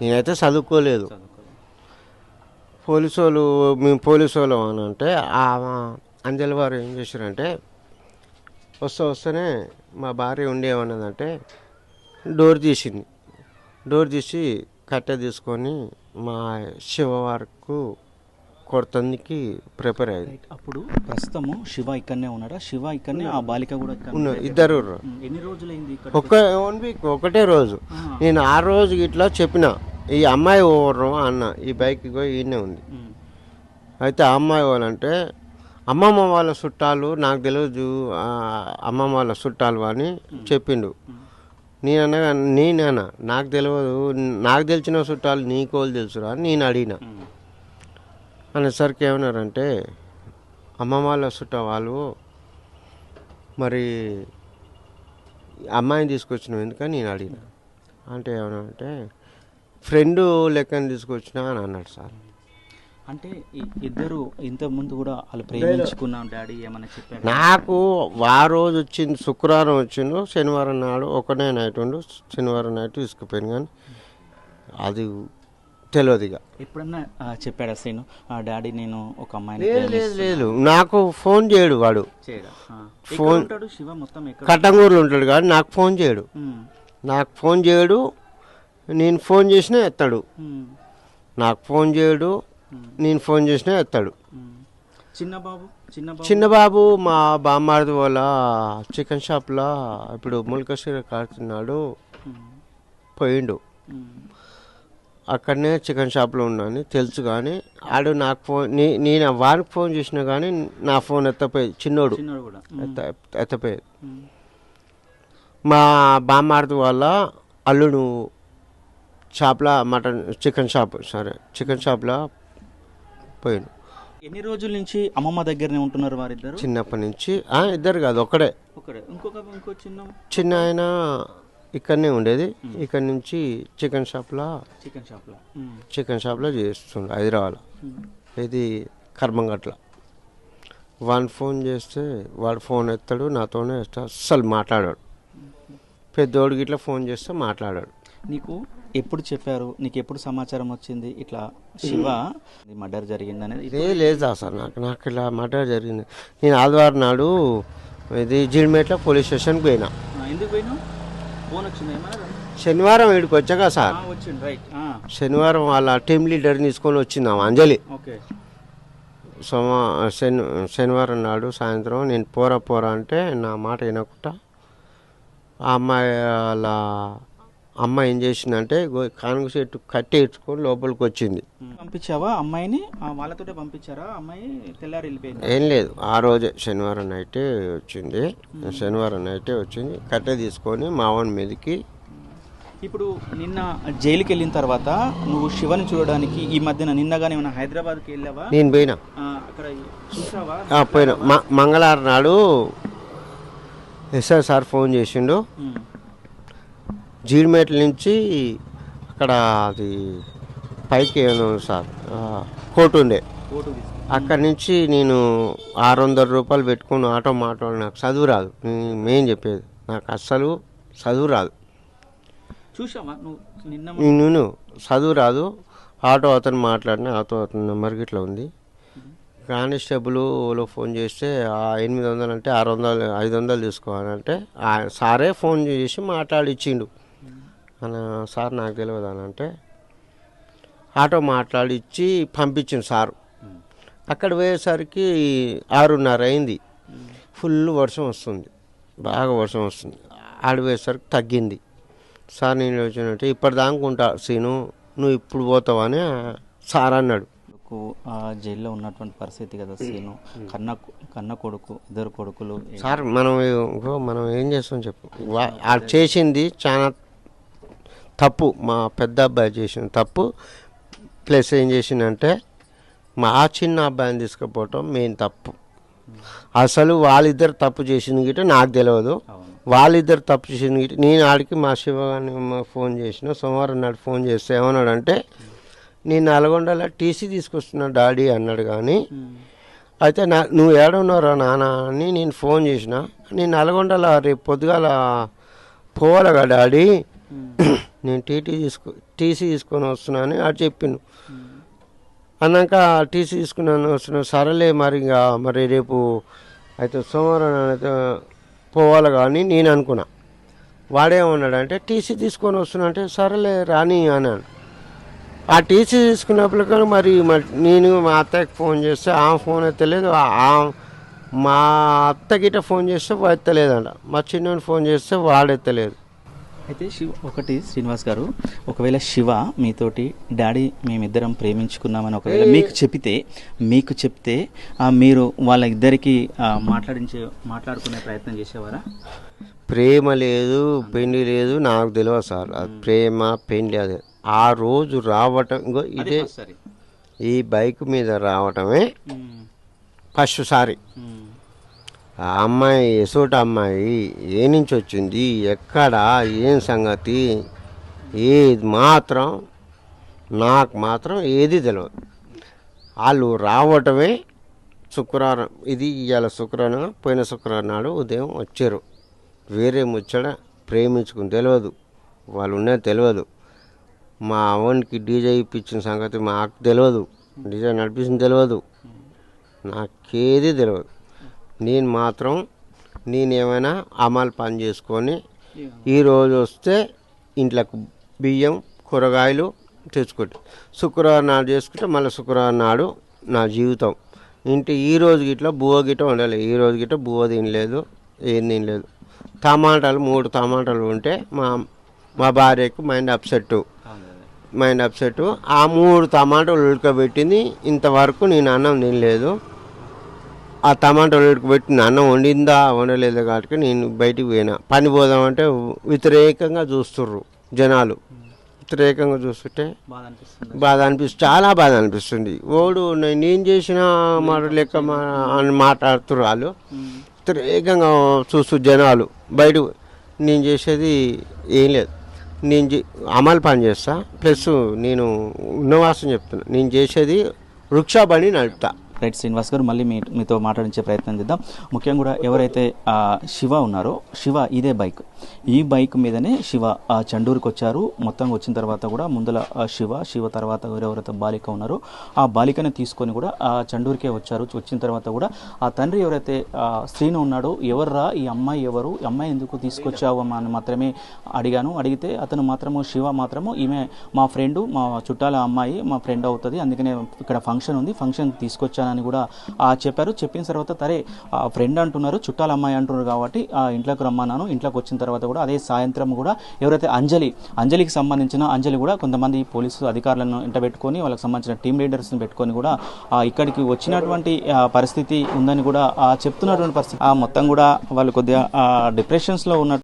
నేనైతే చదువుకోలేదు. మేము పోలీసు వాళ్ళు అని అంటే ఆ అంజలి వారు ఏం చేశారంటే వస్తేనే మా భార్య ఉండేమన్నదంటే డోర్ తీసి కట్టె తీసుకొని మా శివ వరకు కొడతానికి ప్రిపేర్ అయ్యింది. అప్పుడు ప్రస్తుతము శివ ఇక్కడనే ఉన్నాడా? శివ ఇక్కడనే, ఆ బాలిక కూడా ఉన్నారు, ఇద్దరు. ఎన్ని రోజులైంది? 1 వీక్, ఒకటే రోజు. నేను ఆ రోజు ఇట్లా చెప్పిన ఈ అమ్మాయి ఓవరు అన్న, ఈ బైక్ ఈయనే ఉంది. అయితే ఆ అమ్మాయి వాళ్ళంటే అమ్మమ్మ వాళ్ళ చుట్టాలు నాకు తెలియదు, అమ్మమ్మ వాళ్ళ చుట్టాలు అని చెప్పిండు. నేనన్నా నాకు తెలియదు, నాకు తెలిసిన చుట్టాలు నీకోళ్ళు తెలుసురా అని నేను అడిగిన. అనేసరికి ఏమన్నారంటే అమ్మమ్మ వాళ్ళ చుట్టాలు వాళ్ళు మరి అమ్మాయిని తీసుకొచ్చినావు ఎందుకని నేను అడిగిన. అంటే ఏమన్నా ఫ్రెండ్ లెక్కని తీసుకొచ్చినా అని అన్నాడు సార్. అంటే ఇద్దరు ఇంతకుముందు కూడా వాళ్ళు ప్రేమించుకున్నాం డాడీ ఏమన్నా చెప్పారు? నాకు ఆ రోజు వచ్చింది, శుక్రవారం వచ్చిండు, శనివారం నాడు ఒకటే నైట్ ఉండు, శనివారం నైట్ తీసుకుపోయాను. కానీ అది తెలియదు. ఇక ఎప్పుడన్నా చెప్పాడా సీను డాడీ నేను ఒక అమ్మాయిని? లేదు, నాకు ఫోన్ చేయడు వాడు. ఫోన్ శివ మొత్తం కట్టంగూరులో ఉంటాడు కానీ నాకు ఫోన్ చేయడు. నేను ఫోన్ చేసినా ఎత్తాడు. నాకు ఫోన్ చేయడు, నేను ఫోన్ చేసినా ఎత్తాడు. చిన్నబాబు మా బామ్మారిది వాళ్ళ చికెన్ షాప్లో ఇప్పుడు ముల్కశీర కాడుతున్నాడు, పోయిండు. అక్కడనే చికెన్ షాప్లో ఉన్నాను తెలుసు. కానీ ఆడు నాకు ఫోన్, నేను వానికి ఫోన్ చేసినా కానీ నా ఫోన్ ఎత్తపోయేది. చిన్నోడు ఎత్తపోయేది. మా బామ్మారిది వాళ్ళ అల్లుడు షాప్లో చికెన్ షాప్లో పోయాను. ఎన్ని రోజుల నుంచి అమ్మమ్మ దగ్గరనే ఉంటున్నారు వారిద్దరు? చిన్నప్పటి నుంచి. ఇద్దరు కాదు, ఒకడే. ఇంకో చిన్న ఆయన ఇక్కడనే ఉండేది. ఇక్కడ నుంచి చికెన్ షాప్లో చేస్తుండే హైదరాబాద్లో. ఇది కర్మంగట్ల. వాడిని ఫోన్ చేస్తే వాడు ఫోన్ ఎత్తాడు, నాతోనే అస్సలు మాట్లాడాడు. పెద్దోడికి ఇట్లా ఫోన్ చేస్తే మాట్లాడాడు. నీకు ఎప్పుడు చెప్పారు? నీకు ఎప్పుడు సమాచారం వచ్చింది ఇట్లా శివ మర్డర్ జరిగింది అనేది? లేదు సార్, నాకు ఇలా మర్డర్ జరిగింది. నేను ఆదివారం నాడు ఇది జీడిమెట్ల పోలీస్ స్టేషన్కి పోయినా. ఎందుకు పోయినా? ఫోన్ వచ్చింది శనివారం వీడికి వచ్చాక సార్. శనివారం వాళ్ళ టీమ్ లీడర్ తీసుకొని వచ్చిందాం అంజలి. శనివారం నాడు సాయంత్రం నేను పోరా అంటే నా మాట వినకుండా ఆ అమ్మాయి వాళ్ళ అమ్మ ఏం చేసిందంటే కానుక చెట్టు కట్టి ఇచ్చుకొని లోపలికి వచ్చింది. పంపించావా అమ్మాయిని? వాళ్ళతో పంపించారా? అమ్మాయి తెల్లారి వెళ్ళిపోయింది? ఏం లేదు, ఆ రోజే శనివారం నైటే వచ్చింది. కట్టె తీసుకొని మావన్ మీదకి. ఇప్పుడు నిన్న జైలుకి వెళ్ళిన తర్వాత నువ్వు శివని చూడడానికి ఈ మధ్యన నిన్నగానే ఏమైనా హైదరాబాద్కి వెళ్ళావా? నేను పోయినా. అక్కడ చూసావా? పోయినా. మంగళవారం నాడు ఎస్ఆర్ సార్ ఫోన్ చేసిండు. జీడిమెట్ల నుంచి అక్కడ అది పైకి సార్ కోర్టు ఉండే, అక్కడి నుంచి నేను 600 రూపాయలు పెట్టుకుని ఆటో మాట్లాడు. నాకు చదువు రాదు, మేం చెప్పేది, నాకు అస్సలు చదువు రాదు. నేను చదువు రాదు. ఆటో అతను మాట్లాడిన, ఆటో అతని నెంబర్కి ఇట్లా ఉంది. కానిస్టేబుల్లో ఫోన్ చేస్తే 800 అంటే 600 500 తీసుకోవాలంటే సారే ఫోన్ చేసి మాట్లాడిచ్చిండు. సార్ నాకు తెలియదు అని అంటే ఆటో మాట్లాడిచ్చి పంపించిండు సారు. అక్కడ పోయేసరికి 6:30 అయింది. ఫుల్ వర్షం వస్తుంది, బాగా వర్షం వస్తుంది. ఆడిపోయేసరికి తగ్గింది. సార్ నేను వచ్చినట్టు ఇప్పటిదాకా సీను, నువ్వు ఇప్పుడు పోతావని సార్ అన్నాడు. జైల్లో ఉన్నటువంటి పరిస్థితి కదా సీను, కన్న కొడుకు, 2 కొడుకులు. సార్ మనం ఏం చేస్తాం చెప్పు, చేసింది చాలా తప్పు. మా పెద్ద అబ్బాయి చేసిన తప్పు, ప్లస్ ఏం చేసిందంటే మా చిన్న అబ్బాయిని తీసుకుపోవటం మెయిన్ తప్పు. అసలు వాళ్ళిద్దరు తప్పు చేసింది గిట్ట నాకు తెలియదు. వాళ్ళిద్దరు తప్పు చేసింది గిట్ట నేను ఆడికి మా శివగారిని ఫోన్ చేసిన. సోమవారం నాడు ఫోన్ చేస్తే ఏమన్నాడంటే నేను నల్గొండలో టీసీ తీసుకొస్తున్నా డాడీ అన్నాడు. కానీ అయితే నువ్వు ఏడున్నారా నాన్న అని నేను ఫోన్ చేసిన. నేను నల్గొండలో రేపు పొద్దుగాల పోవాలిగా డాడీ, నేను టీసీ తీసుకొని వస్తున్నాను అని చెప్పిండు. అన్నాక టీసీ తీసుకున్నాను వస్తున్నాను, సరేలే మరి ఇంకా మరి రేపు అయితే సోమవారం అయితే పోవాలి కానీ నేను అనుకున్నా. వాడేమన్నాడంటే టీసీ తీసుకొని వస్తున్నా అంటే సరేలే రాని అన్నాను. ఆ టీసీ తీసుకున్నప్పుడు కానీ మరి నేను మా అత్తకి ఫోన్ చేస్తే ఆమె ఫోన్ ఎత్తలేదు, మా అత్తగిట ఫోన్ చేస్తే ఎత్తలేదంట, మా చిన్నోని ఫోన్ చేస్తే వాడెత్తలేదు. అయితే ఒకటి శ్రీనివాస్ గారు, ఒకవేళ శివ మీతోటి డాడీ మేమిద్దరం ప్రేమించుకున్నామని ఒకవేళ మీకు చెప్తే మీరు వాళ్ళ ఇద్దరికి మాట్లాడుకునే ప్రయత్నం చేసేవారా? ప్రేమ లేదు, పెళ్లి లేదు, నాకు తెలియదు సార్. అది ప్రేమ పెళ్లి అది ఆ రోజు రావటం. ఇంకో ఇదే ఈ బైక్ మీద రావటమే ఫస్ట్ సారి. ఆ అమ్మాయి ఎసోటి అమ్మాయి ఏ నుంచి వచ్చింది, ఎక్కడ, ఏం సంగతి ఏది మాత్రం నాకు మాత్రం ఏది తెలియదు. వాళ్ళు రావటమే శుక్రవారం, ఇది ఇవాళ శుక్రవారం, పోయిన శుక్రవారం నాడు ఉదయం వచ్చారు. వేరే ముచ్చట ప్రేమించుకుని తెలియదు, వాళ్ళు ఉన్నది తెలియదు. మా అవన్కి డీజే ఇప్పించిన సంగతి మాకు తెలియదు, డీజే నడిపించిన తెలియదు, నాకేది తెలియదు. నేను మాత్రం నేనేమైనా అమలు పని చేసుకొని ఈరోజు వస్తే ఇంట్లోకి బియ్యం కూరగాయలు తెచ్చుకుంటే శుక్రవారం నాడు చేసుకుంటే మళ్ళీ శుక్రవారం నాడు నా జీవితం. ఈ రోజు గిట్లా బువ్వ గిట్ట ఉండలేదు, ఈ రోజు గిట్ట బువ్వ తినలేదు, ఏం తినలేదు. టమాటాలు 3 టమాటాలు ఉంటే మా భార్యకు మైండ్ అప్సెట్. ఆ 3 టమాటాలు ఉడకబెట్టింది. ఇంతవరకు నేను అన్నం తినలేదు. ఆ టమాటాలు ఉడకబెట్టిన అన్నం వండిందా వండలేదు కాబట్టి నేను బయటికి పోయినా. పని పోదామంటే వ్యతిరేకంగా చూస్తుర్రు జనాలు. వ్యతిరేకంగా చూస్తుంటే బాధ అనిపిస్తుంది, చాలా బాధ అనిపిస్తుంది. ఓడు నేను చేసిన మాట లెక్క అని మాట్లాడుతుర్రు వాళ్ళు. వ్యతిరేకంగా చూస్తూ జనాలు బయట. నేను చేసేది ఏం లేదు, నేను అమలు పని చేస్తా, ప్లస్ నేను ఉన్నవాసం చెప్తున్నా. నేను చేసేది రిక్షా బండి నడుపుతా. రైట్ శ్రీనివాస్ గారు, మళ్ళీ మీతో మాట్లాడించే ప్రయత్నం చేద్దాం. ముఖ్యంగా కూడా ఎవరైతే శివ ఉన్నారో, శివ ఇదే బైక్, ఈ బైక్ మీదనే శివ చండూరుకి వచ్చారు. మొత్తం వచ్చిన తర్వాత కూడా ముందల శివ తర్వాత ఎవరైతే బాలిక ఉన్నారో ఆ బాలికని తీసుకొని కూడా ఆ చండూరుకే వచ్చారు. వచ్చిన తర్వాత కూడా ఆ తండ్రి ఎవరైతే శ్రీను ఉన్నాడో, ఎవర్రా ఈ అమ్మాయి, ఎవరు అమ్మాయి ఎందుకు తీసుకొచ్చావు అని మాత్రమే అడిగాను. అడిగితే అతను మాత్రము శివ మాత్రము ఈమె మా ఫ్రెండు, మా చుట్టాల అమ్మాయి, మా ఫ్రెండ్ అవుతుంది, అందుకనే ఇక్కడ ఫంక్షన్ ఉంది, ఫంక్షన్ తీసుకొచ్చానని కూడా చెప్పారు. చెప్పిన తర్వాత సరే ఫ్రెండ్ అంటున్నారు, చుట్టాల అమ్మాయి అంటున్నారు కాబట్టి ఇంట్లోకి రమ్మన్నాను. ఇంట్లోకి వచ్చిన తర్వాత కూడా అదే సాయంత్రం కూడా ఎవరైతే అంజలికి సంబంధించిన అంజలి కూడా కొంతమంది పోలీసు అధికారులను ఇంటబెట్టుకొని వాళ్ళకి సంబంధించిన టీమ్ లీడర్స్ని పెట్టుకొని కూడా ఇక్కడికి వచ్చినటువంటి పరిస్థితి ఉందని కూడా చెప్తున్నటువంటి పరిస్థితి. మొత్తం కూడా వాళ్ళు కొద్దిగా డిప్రెషన్స్లో ఉన్నట్టు